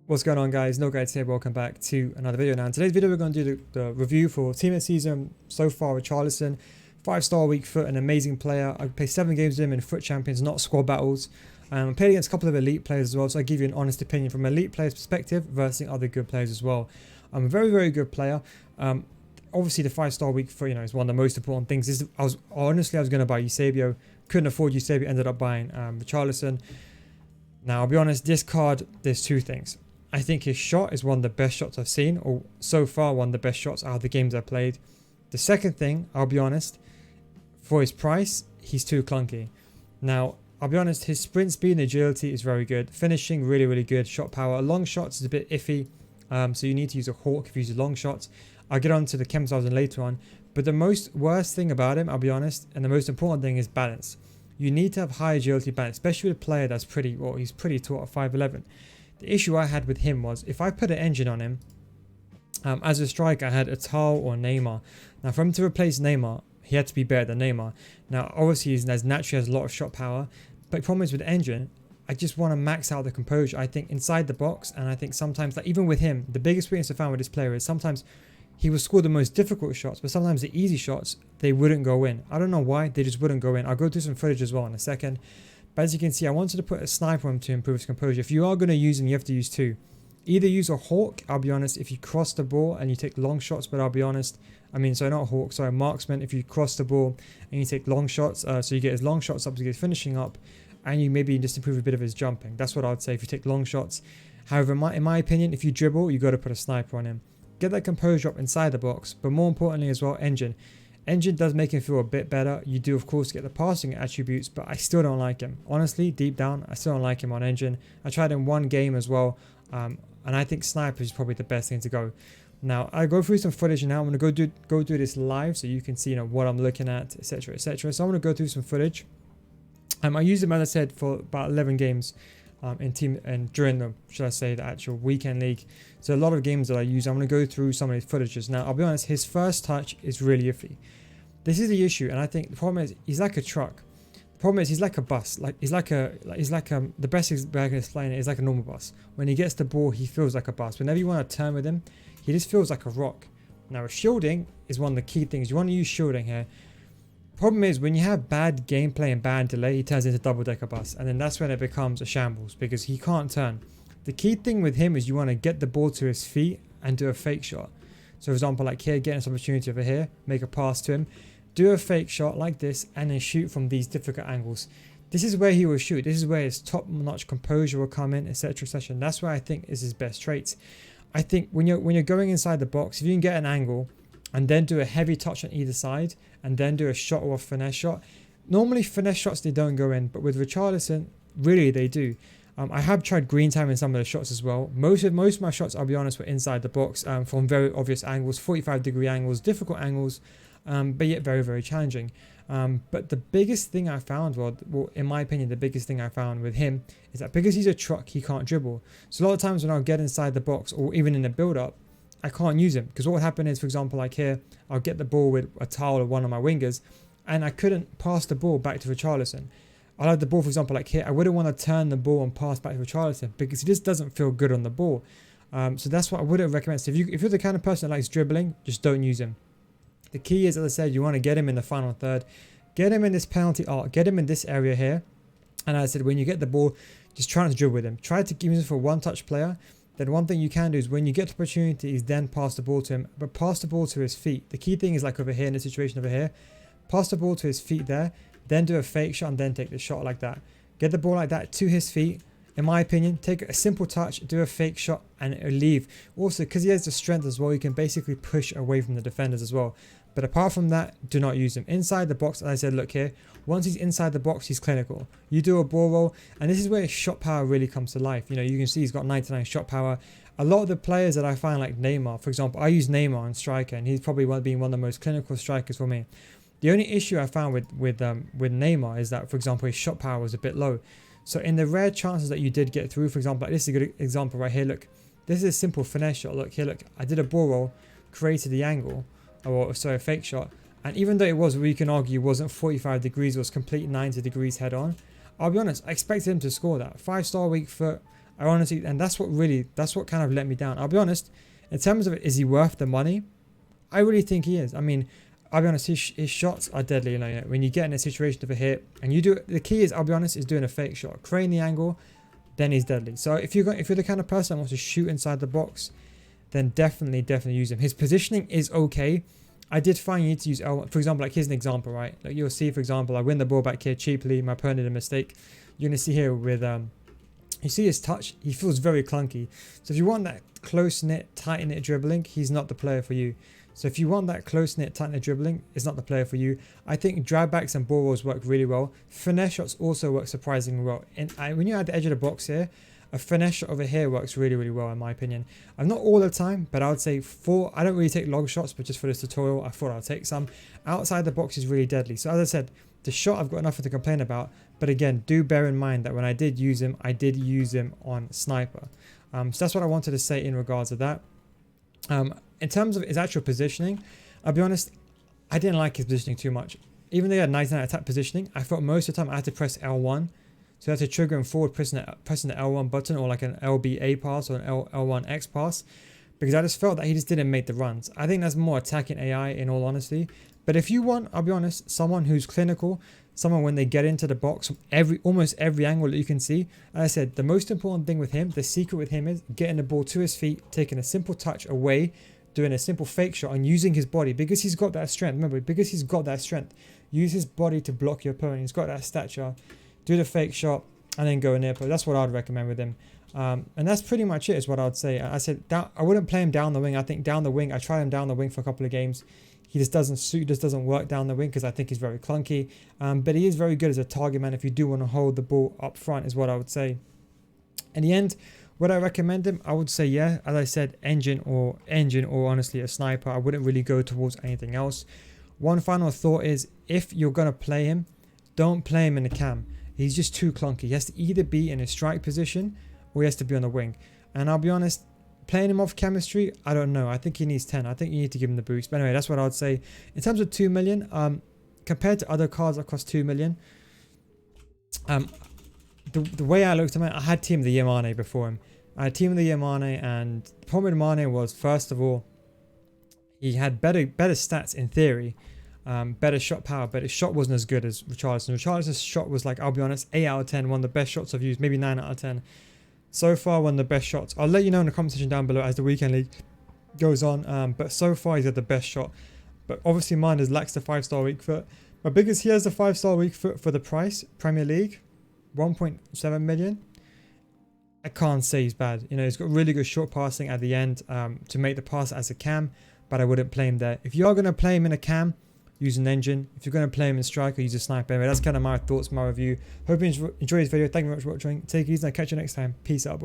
What's going on, guys? No Guides here. Welcome back to another video. Now in today's video we're going to do the review for team of the season so far. Richarlison, 5-star weak foot, an amazing player. I played 7 games with him in foot champions, not squad battles. I played against a couple of elite players as well, so I give you an honest opinion from an elite player's perspective versus other good players as well. I'm a very good player. Obviously the 5-star weak foot, is one of the most important things. I was going to buy Eusebio, couldn't afford Eusebio, ended up buying Richarlison. Now I'll be honest, this card, there's two things. I think his shot is one of the best shots I've seen, or so far one of the best shots out of the games I've played. The second thing, I'll be honest, for his price, he's too clunky. Now, I'll be honest, his sprint speed and agility is very good. Finishing, really good. Shot power. Long shots is a bit iffy, so you need to use a hawk if you use long shots. I'll get on to the chem styles later on. But the worst thing about him, I'll be honest, and the most important thing is balance. You need to have high agility balance, especially with a player that's he's pretty tall at 5'11". The issue I had with him was if I put an engine on him, as a striker I had a Tal or Neymar. Now for him to replace Neymar, he had to be better than Neymar. Now obviously he naturally has a lot of shot power, but the problem is with engine, I just want to max out the composure. I think inside the box, and I think sometimes, like even with him, the biggest weakness I found with this player is sometimes he will score the most difficult shots, but sometimes the easy shots, they wouldn't go in. I don't know why, they just wouldn't go in. I'll go through some footage as well in a second. But as you can see, I wanted to put a sniper on him to improve his composure. If you are going to use him, you have to use two. Either use a hawk, I'll be honest, if you cross the ball and you take long shots, but I'll be honest, marksman, if you cross the ball and you take long shots, so you get his long shots up to get his finishing up, and you maybe just improve a bit of his jumping. That's what I would say if you take long shots. However, in my opinion, if you dribble, you got to put a sniper on him. Get that composure up inside the box, but more importantly as well, engine. Engine does make him feel a bit better. You do, of course, get the passing attributes, but I still don't like him. Honestly, deep down, I still don't like him on engine. I tried in one game as well, and I think sniper is probably the best thing to go. Now, I go through some footage now. I'm going to go do this live so you can see what I'm looking at, etc, etc. So I'm going to go through some footage. I used him, as I said, for about 11 games in team and during the actual weekend league. So a lot of games that I use, I'm going to go through some of these footages. Now, I'll be honest, his first touch is really iffy. This is the issue, and I think the problem is he's like a truck. The problem is he's like a bus. The best way I can explain it is like a normal bus. When he gets the ball, he feels like a bus. Whenever you want to turn with him, he just feels like a rock. Now, shielding is one of the key things. You want to use shielding here. Problem is when you have bad gameplay and bad delay, he turns into double-decker bus, and then that's when it becomes a shambles because he can't turn. The key thing with him is you want to get the ball to his feet and do a fake shot. So for example, like here, get this opportunity over here, make a pass to him, do a fake shot like this, and then shoot from these difficult angles. This is where he will shoot. This is where his top-notch composure will come in, etc, etc. And that's where I think is his best traits. I think when you're going inside the box, if you can get an angle and then do a heavy touch on either side and then do a shot or a finesse shot. Normally finesse shots, they don't go in, but with Richarlison, really they do. I have tried green time in some of the shots as well. Most of my shots, I'll be honest, were inside the box from very obvious angles, 45-degree angles, difficult angles, but yet very challenging. But the biggest thing I found, well, in my opinion, the biggest thing I found with him is that because he's a truck, he can't dribble. So a lot of times when I'll get inside the box or even in the build-up, I can't use him because what would happen is, for example, like here, I'll get the ball with a towel or one of my wingers, and I couldn't pass the ball back to Richarlison. I'll have the ball, for example, like here. I wouldn't want to turn the ball and pass back to Richarlison because he just doesn't feel good on the ball. So that's what I wouldn't recommend. So if you're the kind of person that likes dribbling, just don't use him. The key is, as I said, you want to get him in the final third, get him in this penalty arc, get him in this area here. And as I said, when you get the ball, just try to dribble with him. Try to use him for a one-touch player. Then one thing you can do is when you get opportunities, then pass the ball to him, but pass the ball to his feet. The key thing is like over here in this situation over here, pass the ball to his feet there, then do a fake shot and then take the shot like that. Get the ball like that to his feet. In my opinion, take a simple touch, do a fake shot and leave. Also, because he has the strength as well, you can basically push away from the defenders as well. But apart from that, do not use him. Inside the box, as I said, look here. Once he's inside the box, he's clinical. You do a ball roll, and this is where his shot power really comes to life. You can see he's got 99 shot power. A lot of the players that I find, like Neymar, for example, I use Neymar on striker, and he's probably being one of the most clinical strikers for me. The only issue I found with Neymar is that, for example, his shot power was a bit low. So in the rare chances that you did get through, for example, like this is a good example right here. Look, this is a simple finesse shot. Look here, look, I did a ball roll, created the angle. A fake shot, and even though it was, we can argue, wasn't 45 degrees, it was complete 90 degrees head on. I'll be honest, I expected him to score that. 5-star weak foot, I honestly, and that's what kind of let me down. I'll be honest, in terms of is he worth the money? I really think he is. I mean, I'll be honest, his shots are deadly. You know, when you get in a situation of a hit and you do, the key is, I'll be honest, is doing a fake shot, crane the angle, then he's deadly. So if you're the kind of person that wants to shoot inside the box, then definitely use him. His positioning is okay. I did find you need to use L1. For example, like here's an example, right? Like you'll see, for example, I win the ball back here cheaply. My opponent did a mistake. You're gonna see here with you see his touch. He feels very clunky. So if you want that close knit, tight knit dribbling, he's not the player for you. So if you want that close knit, tight knit dribbling, it's not the player for you. I think drag backs and ball rolls work really well. Finesse shots also work surprisingly well. And when you're at the edge of the box here, a finesse shot over here works really well in my opinion. I'm not all the time, but I would say I don't really take long shots, but just for this tutorial, I thought I'd take some. Outside the box is really deadly. So as I said, the shot I've got nothing to complain about. But again, do bear in mind that when I did use him on sniper. So that's what I wanted to say in regards to that. In terms of his actual positioning, I'll be honest, I didn't like his positioning too much. Even though he had 99 attack positioning, I thought most of the time I had to press L1. So I had to trigger him forward pressing the L1 button, or like an LBA pass or an L1X pass, because I just felt that he just didn't make the runs. I think that's more attacking AI in all honesty. But if you want, I'll be honest, someone who's clinical, someone when they get into the box from almost every angle that you can see. As I said, the most important thing with him, the secret with him is getting the ball to his feet, taking a simple touch away, doing a simple fake shot and using his body because he's got that strength. Remember, because he's got that strength, use his body to block your opponent. He's got that stature. Do the fake shot and then go in there. But that's what I'd recommend with him. And that's pretty much it is what I'd say. I said I wouldn't play him down the wing. I think down the wing, I tried him down the wing for a couple of games. He just doesn't work down the wing because I think he's very clunky. But he is very good as a target man if you do want to hold the ball up front is what I would say. In the end, would I recommend him? I would say yeah. As I said, engine or honestly a sniper. I wouldn't really go towards anything else. One final thought is if you're going to play him, don't play him in the cam. He's just too clunky. He has to either be in a strike position or he has to be on the wing. And I'll be honest, playing him off chemistry, I don't know. I think he needs 10. I think you need to give him the boost. But anyway, that's what I would say. In terms of 2 million, compared to other cards that cost 2 million, the way I looked at him, I had Team of the Year Mane before him. I had Team of the Year Mane, and the problem with Mane was, first of all, he had better stats in theory. Better shot power, but his shot wasn't as good as Richarlison. Richarlison's shot was like, I'll be honest, 8 out of 10, one of the best shots I've used, maybe 9 out of 10. So far, one of the best shots. I'll let you know in the comment section down below as the weekend league goes on. But so far, he's had the best shot. But obviously, mine lacks the 5-star weak foot. But because he has the 5-star weak foot for the price, Premier League, 1.7 million. I can't say he's bad. You know, he's got really good short passing at the end to make the pass as a cam, but I wouldn't play him there. If you are going to play him in a cam, use an engine. If you're going to play him in striker, use a sniper. Anyway, that's kind of my thoughts, my review. Hope you enjoy this video. Thank you very much for watching. Take it easy and I'll catch you next time. Peace out, boys.